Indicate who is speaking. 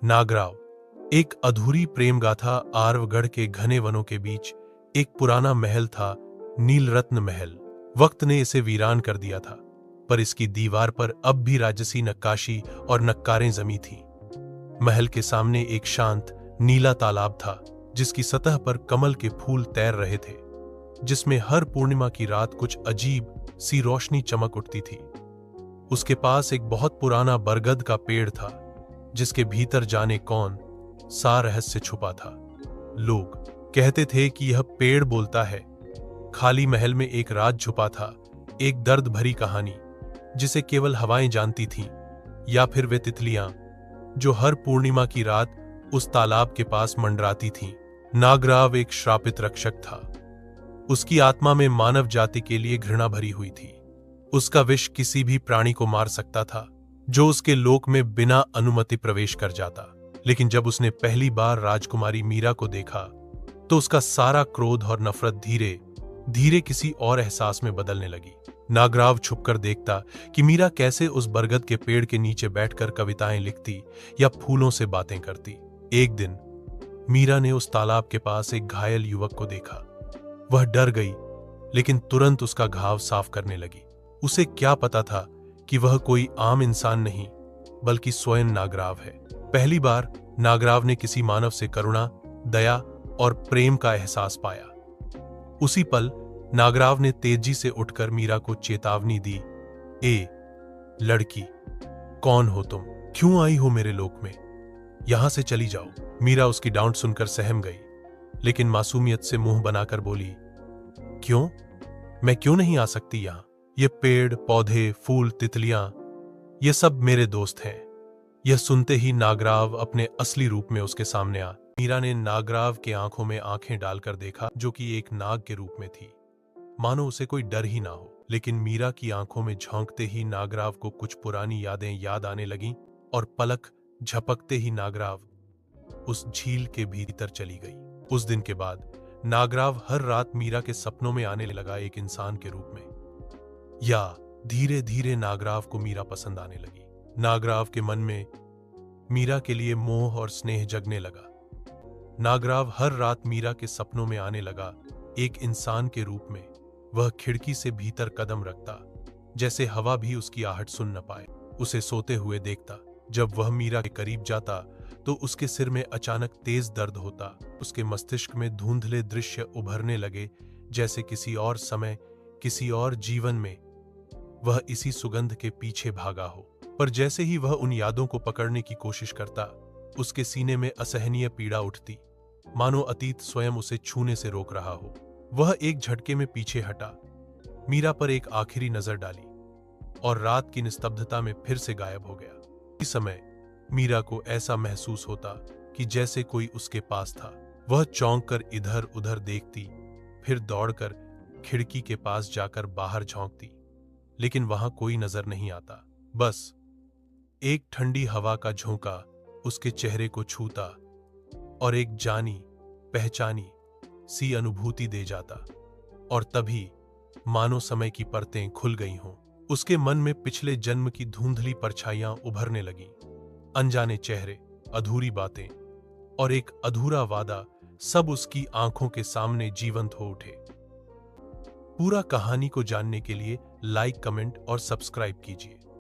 Speaker 1: नागराव, एक अधूरी प्रेम गाथा। आर्वगढ़ के घने वनों के बीच एक पुराना महल था, नीलरत्न महल। वक्त ने इसे वीरान कर दिया था, पर इसकी दीवार पर अब भी राजसी नक्काशी और नक्कारें जमी थीं। महल के सामने एक शांत नीला तालाब था, जिसकी सतह पर कमल के फूल तैर रहे थे, जिसमें हर पूर्णिमा की रात कुछ अजीब सी रोशनी चमक उठती थी। उसके पास एक बहुत पुराना बरगद का पेड़ था, जिसके भीतर जाने कौन सा रहस्य छुपा था। लोग कहते थे कि यह पेड़ बोलता है। खाली महल में एक राज छुपा था, एक दर्द भरी कहानी जिसे केवल हवाएं जानती थीं, या फिर वे तितलियां जो हर पूर्णिमा की रात उस तालाब के पास मंडराती थीं। नागराव एक श्रापित रक्षक था। उसकी आत्मा में मानव जाति के लिए घृणा भरी हुई थी। उसका विष किसी भी प्राणी को मार सकता था जो उसके लोक में बिना अनुमति प्रवेश कर जाता। लेकिन जब उसने पहली बार राजकुमारी मीरा को देखा, तो उसका सारा क्रोध और नफरत धीरे धीरे किसी और एहसास में बदलने लगी। नागराव छुपकर देखता कि मीरा कैसे उस बरगद के पेड़ के नीचे बैठकर कविताएं लिखती या फूलों से बातें करती। एक दिन मीरा ने उस तालाब के पास एक घायल युवक को देखा। वह डर गई, लेकिन तुरंत उसका घाव साफ करने लगी। उसे क्या पता था कि वह कोई आम इंसान नहीं, बल्कि स्वयं नागराव है। पहली बार नागराव ने किसी मानव से करुणा, दया और प्रेम का एहसास पाया। उसी पल नागराव ने तेजी से उठकर मीरा को चेतावनी दी, ए लड़की, कौन हो तुम? क्यों आई हो मेरे लोक में? यहां से चली जाओ। मीरा उसकी डांट सुनकर सहम गई, लेकिन मासूमियत से मुंह बनाकर बोली, क्यों? मैं क्यों नहीं आ सकती यहां? ये पेड़, पौधे, फूल, तितलियां, ये सब मेरे दोस्त हैं। यह सुनते ही नागराव अपने असली रूप में उसके सामने आ। मीरा ने नागराव के आंखों में आंखें डालकर देखा, जो कि एक नाग के रूप में थी, मानो उसे कोई डर ही ना हो। लेकिन मीरा की आंखों में झोंकते ही नागराव को कुछ पुरानी यादें याद आने लगीं, और पलक झपकते ही नागराव उस झील के भीतर चली गई। उस दिन के बाद नागराव हर रात मीरा के सपनों में आने लगा, एक इंसान के रूप में। या धीरे धीरे नागराव को मीरा पसंद आने लगी। नागराव के मन में मीरा के लिए मोह और स्नेह जगने लगा। नागराव हर रात मीरा के सपनों में आने लगा, एक इंसान के रूप में। वह खिड़की से भीतर कदम रखता, जैसे हवा भी उसकी आहट सुन न पाए। उसे सोते हुए देखता। जब वह मीरा के करीब जाता, तो उसके सिर में अचानक तेज दर्द होता। उसके मस्तिष्क में धुंधले दृश्य उभरने लगे, जैसे किसी और समय, किसी और जीवन में वह इसी सुगंध के पीछे भागा हो। पर जैसे ही वह उन यादों को पकड़ने की कोशिश करता, उसके सीने में असहनीय पीड़ा उठती, मानो अतीत स्वयं उसे छूने से रोक रहा हो। वह एक झटके में पीछे हटा, मीरा पर एक आखिरी नजर डाली, और रात की निस्तब्धता में फिर से गायब हो गया। इस समय मीरा को ऐसा महसूस होता कि जैसे कोई उसके पास था। वह चौंक कर इधर उधर देखती, फिर दौड़कर खिड़की के पास जाकर बाहर झांकती, लेकिन वहां कोई नजर नहीं आता। बस एक ठंडी हवा का झोंका उसके चेहरे को छूता, और एक जानी पहचानी सी अनुभूति दे जाता। और तभी मानो समय की परतें खुल गई हों। उसके मन में पिछले जन्म की धुंधली परछाइयां उभरने लगीं। अनजाने चेहरे, अधूरी बातें और एक अधूरा वादा, सब उसकी आंखों के सामने जीवंत हो उठे। पूरा कहानी को जानने के लिए लाइक, कमेंट और सब्सक्राइब कीजिए।